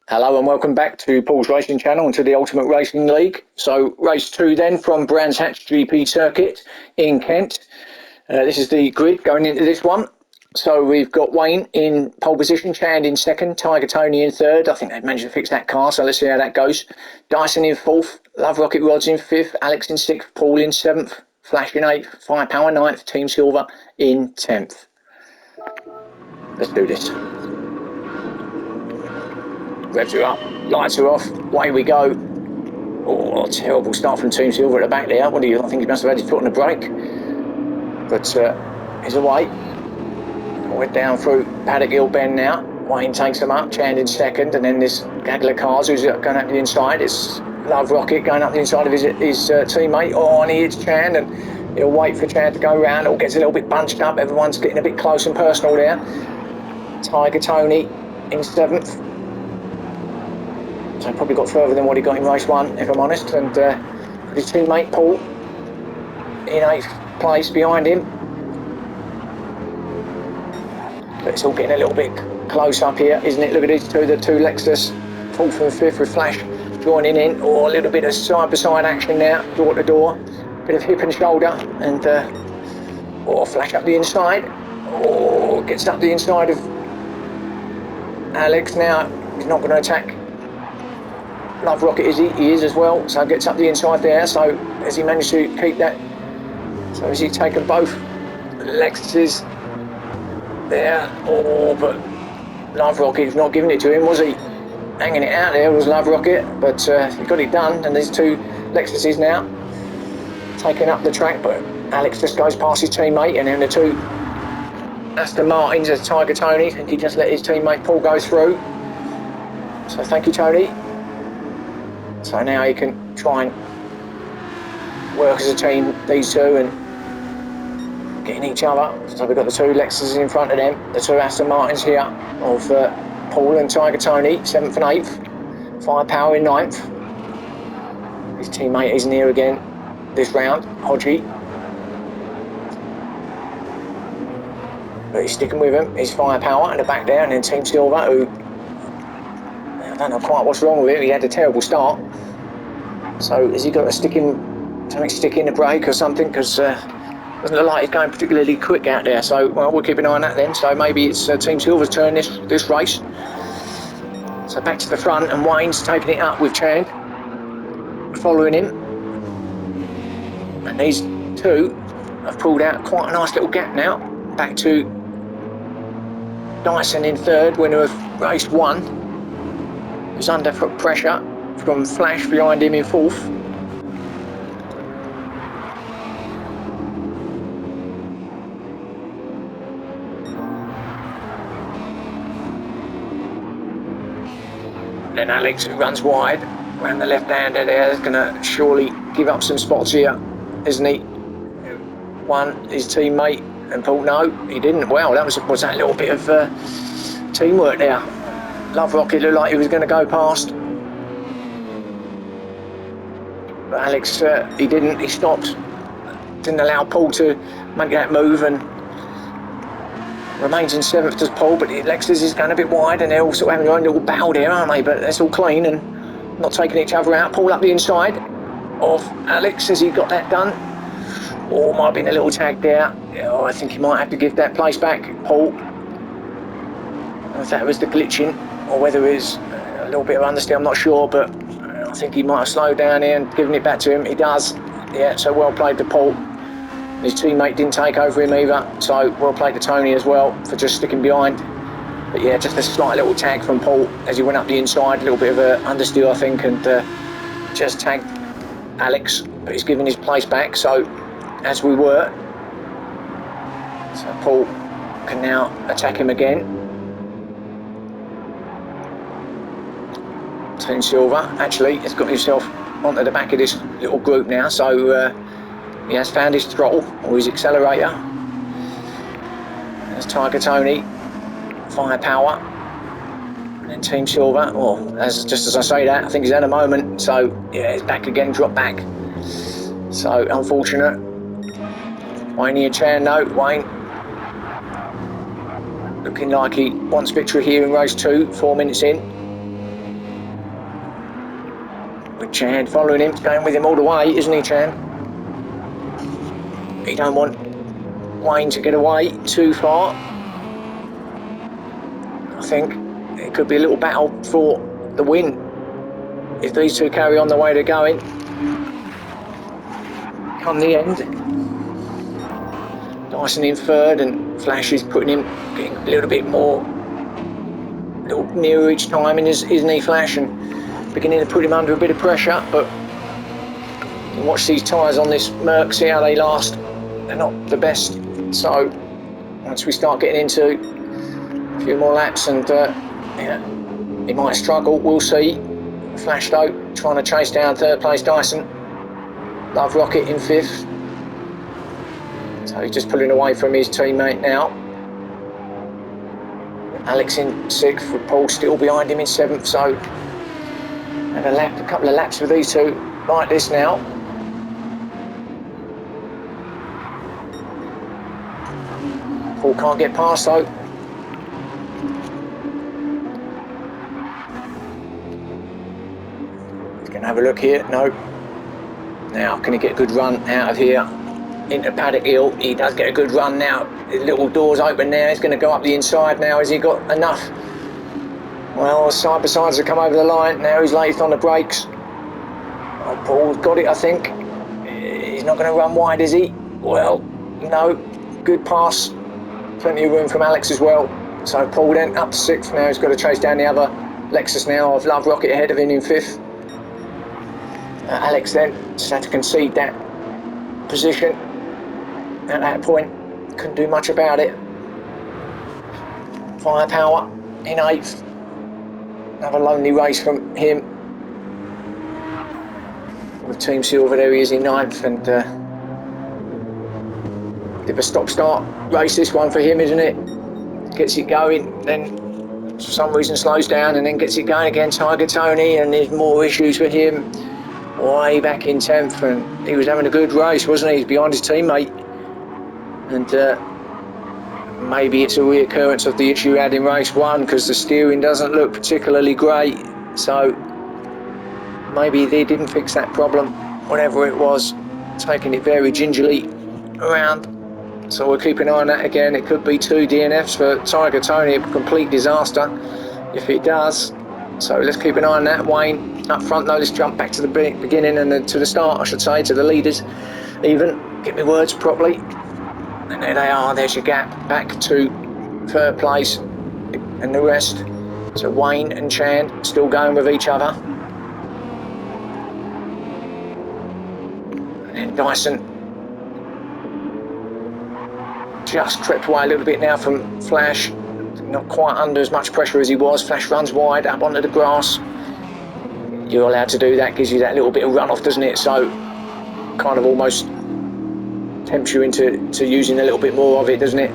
Hello and welcome back to Paul's Racing Channel and to the Ultimate Racing League. So race 2 then from Brands Hatch GP Circuit in Kent. This is the grid going into this one. So we've got Wayne in pole position, Chand in second, Tiger Tony in third. I think they've managed to fix that car, so let's see how that goes. Dyson in fourth, Love Rocket Rods in fifth, Alex in sixth, Paul in seventh, Flash in eighth, Firepower ninth, Team Silver in 10th. Let's do this. Revs are up, lights are off, away we go. Oh, terrible start from Team Silver at the back there. What do you think? He must have had his foot on the brake. But he's away. We're down through Paddock Hill Bend now. Wayne takes them up, Chand in second, and then this gaggle of cars who's going up the inside. It's Love Rocket going up the inside of his teammate. Oh, and he hits Chand, and he'll wait for Chand to go round. It gets a little bit bunched up. Everyone's getting a bit close and personal there. Tiger Tony in seventh. So probably got further than what he got in race 1, if I'm honest. And his teammate Paul in 8th place behind him. But it's all getting a little bit close up here, isn't it? Look at these two, the two Lexus, 4th and 5th with Flash joining in. Oh, a little bit of side-by-side action now, door to door. Bit of hip and shoulder, and Flash up the inside. Oh, gets up the inside of Alex now. He's not going to attack Love Rocket, is he? He is as well, so gets up the inside there. So has he managed to keep that? So has he taken both Lexuses there? Oh, but Love Rocket's not giving it to him, was he? Hanging it out there was Love Rocket, but he got it done, and there's two Lexuses now taking up the track, but Alex just goes past his teammate, and then the two Aston Martins as Tiger Tony, and he just let his teammate Paul go through. So thank you, Tony. So now he can try and work as a team, these two, and getting each other. So we've got the two Lexuses in front of them, the two Aston Martins here of Paul and Tiger Tony, 7th and 8th. Firepower in 9th. His teammate isn't here again this round, Hodgie. But he's sticking with him. He's Firepower in the back there, and then Team Silver, who I don't know quite what's wrong with him. He had a terrible start. So has he got something stick in the brake or something? Because doesn't look like he's going particularly quick out there. So well, we'll keep an eye on that then. So maybe it's Team Silver's turn this race. So back to the front, and Wayne's taking it up with Chand, following him. And these two have pulled out quite a nice little gap now. Back to Dyson in third, winner of race 1. He's under pressure from Flash behind him in 4th. Then Alex, who runs wide around the left-hander there, is going to surely give up some spots here, isn't he? One, his teammate, and Paul, no, he didn't. Well, that was that little bit of teamwork there. Love Rocket looked like he was going to go past. But Alex, he didn't. He stopped. Didn't allow Paul to make that move, and remains in 7th as Paul. But Lexus is going a bit wide, and they're all sort of having their own little battle there, aren't they? But that's all clean and not taking each other out. Paul up the inside of Alex as he got that done. Oh, might have been a little tag there. Oh, I think he might have to give that place back, Paul. If that was the glitching, or whether it was a little bit of understeer, I'm not sure, but I think he might have slowed down here and given it back to him. He does. Yeah, so well played to Paul. His teammate didn't take over him either, so well played to Tony as well for just sticking behind. But yeah, just a slight little tag from Paul as he went up the inside, a little bit of an understeer, I think, and just tagged Alex, but he's given his place back, so as we were. So Paul can now attack him again. Team Silver actually has got himself onto the back of this little group now, so he has found his throttle or his accelerator. There's Tiger Tony, Firepower, and then Team Silver. Well, just as I say that, I think he's had a moment, so yeah, he's back again, dropped back. So unfortunate. Wayne and Chand, no, Wayne looking like he wants victory here in race 2, 4 minutes in. With Chan following him, going with him all the way, isn't he, Chan? You don't want Wayne to get away too far. I think it could be a little battle for the win if these two carry on the way they're going. Come the end, Dyson in third, and Flash is putting him, getting a little bit more, a little nearer each time, isn't he, Flash? And beginning to put him under a bit of pressure. But you watch these tyres on this Merc, see how they last. They're not the best. So once we start getting into a few more laps, and yeah, he might struggle. We'll see. Flash though, trying to chase down third place Dyson. Love Rocket in fifth. So he's just pulling away from his teammate now. Alex in sixth, with Paul still behind him in seventh. So had a couple of laps with these two like this now. Paul can't get past though. He's going to have a look here. No. Now, can he get a good run out of here into Paddock Hill? He does get a good run now. The little door's open now. He's going to go up the inside now. Has he got enough? Well, side by sides have come over the line. Now he's lathed on the brakes. Oh, Paul's got it, I think. He's not going to run wide, is he? Well, no. Good pass. Plenty of room from Alex as well. So Paul then up to sixth. Now he's got to chase down the other Lexus now. I've Love Rocket ahead of him in fifth. Alex then just had to concede that position at that point. Couldn't do much about it. Firepower in eighth. Another lonely race from him. With Team Silver, there he is in ninth, and bit of a stop-start race this one for him, isn't it? Gets it going, then for some reason slows down, and then gets it going again. Tiger Tony, and there's more issues for him. Way back in 10th, and he was having a good race, wasn't he? He's behind his teammate, and maybe it's a reoccurrence of the issue he had in race one, because the steering doesn't look particularly great. So maybe they didn't fix that problem, whatever it was, taking it very gingerly around. So we'll keep an eye on that again. It could be 2 DNFs for Tiger Tony, a complete disaster if it does. So let's keep an eye on that. Wayne up front though. Let's jump back to the beginning and to the start, I should say, to the leaders even. Get my words properly. And there they are. There's your gap back to third place and the rest. So Wayne and Chan still going with each other. And Dyson just crept away a little bit now from Flash. Not quite under as much pressure as he was. Flash runs wide up onto the grass. You're allowed to do that, gives you that little bit of runoff, doesn't it? So kind of almost tempts you into using a little bit more of it, doesn't it?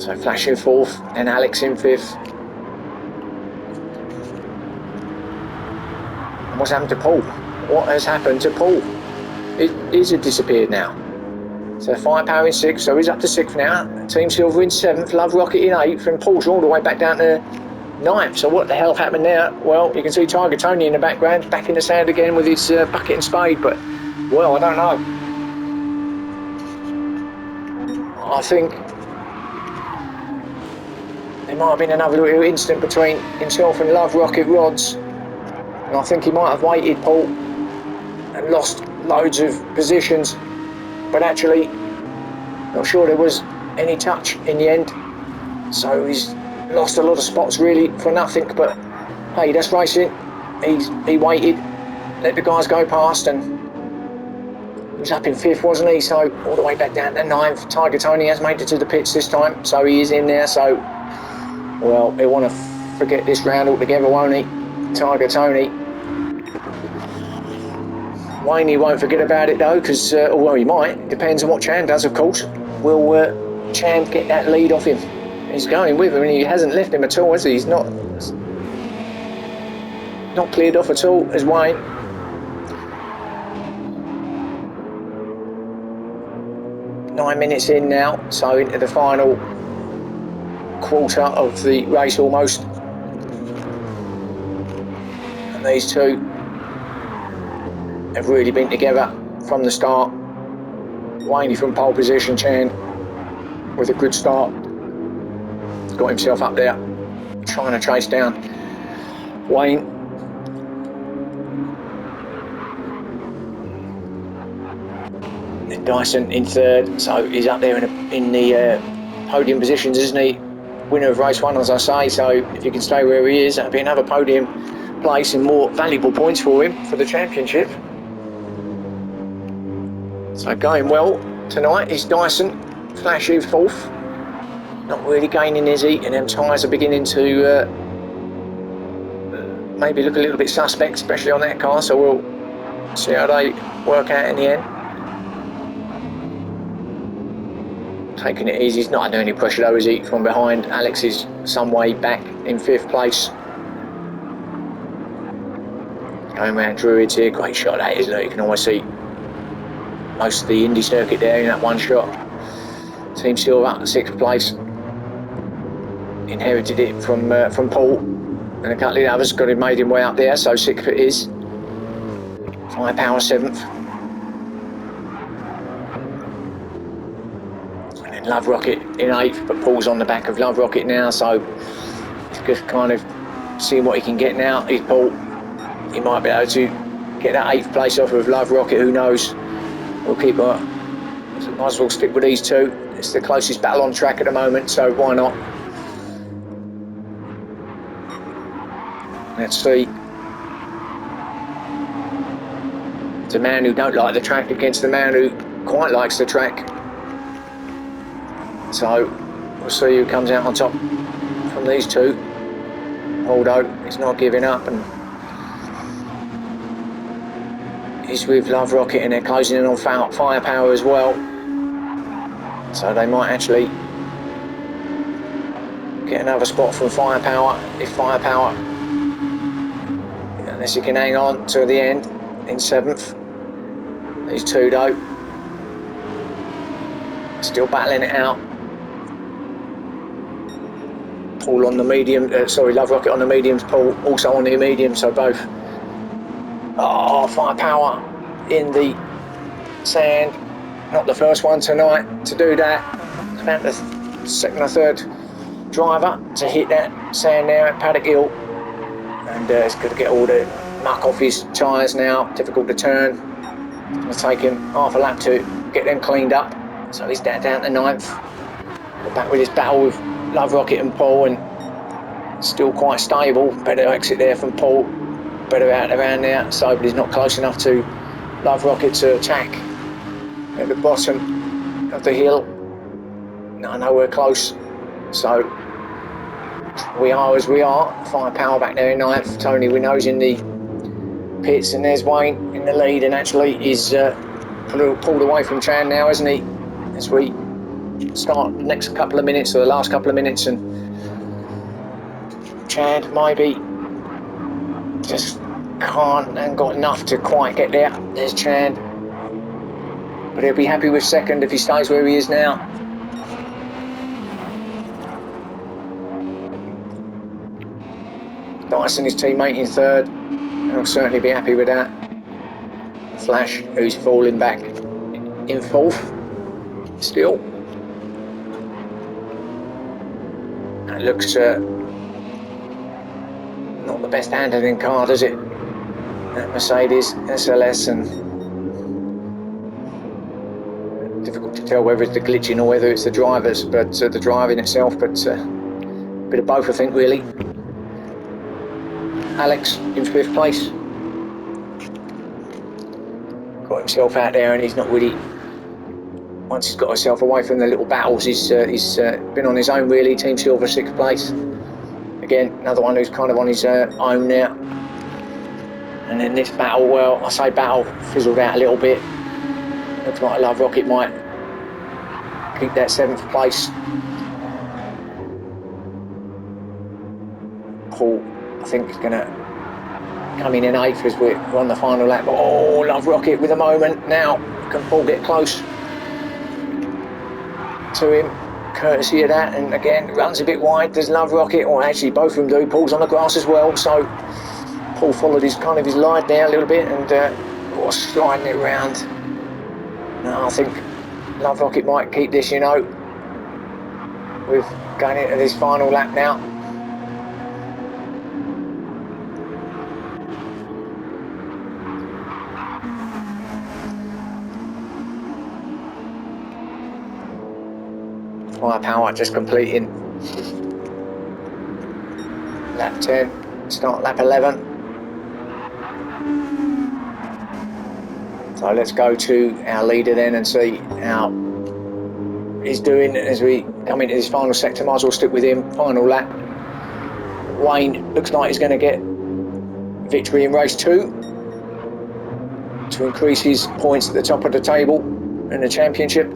So Flash in fourth and Alex in fifth. And what's happened to Paul? What has happened to Paul? He's disappeared now. So Firepower in sixth, so he's up to sixth now. Team Silver in seventh, Love Rocket in eighth, and Paul's all the way back down to ninth. So what the hell happened there? Well, you can see Tiger Tony in the background, back in the sand again with his bucket and spade, but, well, I don't know. I think there might have been another little incident between himself and Love Rocket Rods, and I think he might have waited, Paul, and lost loads of positions. But actually, not sure there was any touch in the end. So he's lost a lot of spots really for nothing. But hey, that's racing. He waited, let the guys go past, and he was up in fifth, wasn't he? So all the way back down to ninth. Tiger Tony has made it to the pits this time, so he is in there. So, well, he'll want to forget this round altogether, won't he? Tiger Tony. Wayne, he won't forget about it though, because, well, he might. Depends on what Chan does, of course. Will Chan get that lead off him? He's going with him, and he hasn't left him at all, has he? He's not cleared off at all as Wayne. Nine minutes in now, so into the final quarter of the race almost. these two have really been together from the start. Wayne from pole position, Chan with a good start. Got himself up there, trying to chase down Wayne. And Dyson in third, so he's up there in the podium positions, isn't he? Winner of race 1, as I say, so if he can stay where he is, that'll be another podium place and more valuable points for him for the championship. So going well tonight is Dyson. Flashy fourth. Not really gaining, is he? And them tyres are beginning to maybe look a little bit suspect, especially on that car, so we'll see how they work out in the end. Taking it easy, he's not under any pressure though, is he? From behind, Alex is some way back in 5th place. Going round Druids here, great shot that, isn't it? You can always see most of the Indy circuit there in that one shot. Team Silver, 6th place. Inherited it from Paul, and a couple of the others got him, made him way up there, so 6th it is. Firepower 7th. Love Rocket in 8th, but Paul's on the back of Love Rocket now, so he's just kind of seeing what he can get now. He's Paul. He might be able to get that 8th place off of Love Rocket, who knows. We'll keep might as well stick with these two. It's the closest battle on track at the moment, so why not? Let's see. It's a man who don't like the track against the man who quite likes the track. So we'll see who comes out on top from these two. Aldo is not giving up, and he's with Love Rocket, and they're closing in on Firepower as well. So they might actually get another spot from Firepower if Firepower, unless he can hang on to the end in 7th. These two though, still battling it out. Paul on the medium, Love Rocket on the mediums, Paul also on the medium, so both. Oh, Firepower in the sand. Not the first one tonight to do that. It's about the 2nd or 3rd driver to hit that sand there at Paddock Hill. And it's going to get all the muck off his tyres now. Difficult to turn. It's going to take him half a lap to get them cleaned up. So he's down to 9th. We're back with his battle with Love Rocket and Paul, and still quite stable. Better exit there from Paul, better out around there, so but he's not close enough to Love Rocket to attack at the bottom of the hill. No, nowhere close, so we are as we are. Firepower back there in 9th. Tony, we know, is in the pits, and there's Wayne in the lead, and actually he's pulled away from Chan now, isn't he, as we start the next couple of minutes, or the last couple of minutes, and Chad maybe just ain't got enough to quite get there. There's Chad, but he'll be happy with 2nd if he stays where he is now. Dyson, his teammate, in 3rd. He'll certainly be happy with that. Flash, who's falling back in 4th still. It looks not the best handling car, does it? That Mercedes SLS, and difficult to tell whether it's the glitching or whether it's the drivers, but the driving itself, but a bit of both, I think, really. Alex in 5th place. Got himself out there, and he's not really, once he's got himself away from the little battles, he's been on his own really. Team Silver, 6th place. Again, another one who's kind of on his own now. And then this battle, well, I say battle, fizzled out a little bit. Looks like Love Rocket might keep that 7th place. Paul, I think, is going to come in 8th as we're on the final lap. Oh, Love Rocket with a moment now. Can Paul get close to him, courtesy of that? And again, runs a bit wide. There's Love Rocket, or actually both of them do. Paul's on the grass as well, so Paul followed his kind of his line there a little bit and was sliding it around. No, I think Love Rocket might keep this, you know. We're going into this final lap now. Firepower just completing lap 10, start lap 11. So let's go to our leader then and see how he's doing as we come into this final sector. Might as well stick with him. Final lap. Wayne looks like he's going to get victory in race 2 to increase his points at the top of the table in the championship.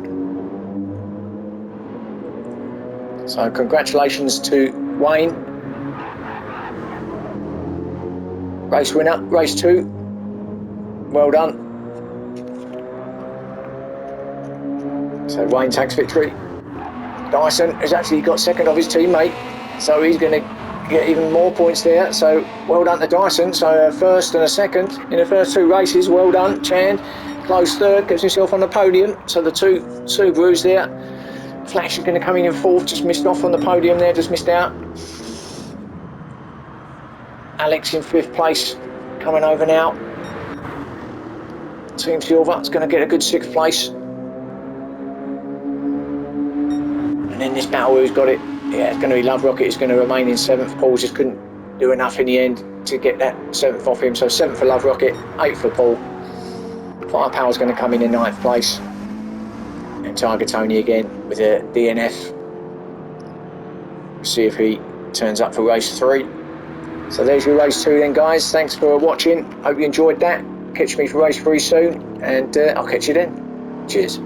So congratulations to Wayne. Race winner, race 2. Well done. So Wayne takes victory. Dyson has actually got second of his teammate, so he's going to get even more points there. So well done to Dyson. So a first and a second in the first 2 races. Well done. Chand close third, gets himself on the podium. So the two Subarus there. Flash is going to come in 4th, just missed off on the podium there, just missed out. Alex in 5th place, coming over now. Team Silver is going to get a good 6th place. And then this battle, who's got it? Yeah, it's going to be Love Rocket. It's going to remain in 7th. Paul just couldn't do enough in the end to get that 7th off him. So 7th for Love Rocket, 8th for Paul. Firepower's going to come in 9th place. And Tiger Tony again with a DNF. See if he turns up for race 3. So there's your race 2 then, guys. Thanks for watching. Hope you enjoyed that. Catch me for race 3 soon, and I'll catch you then. Cheers.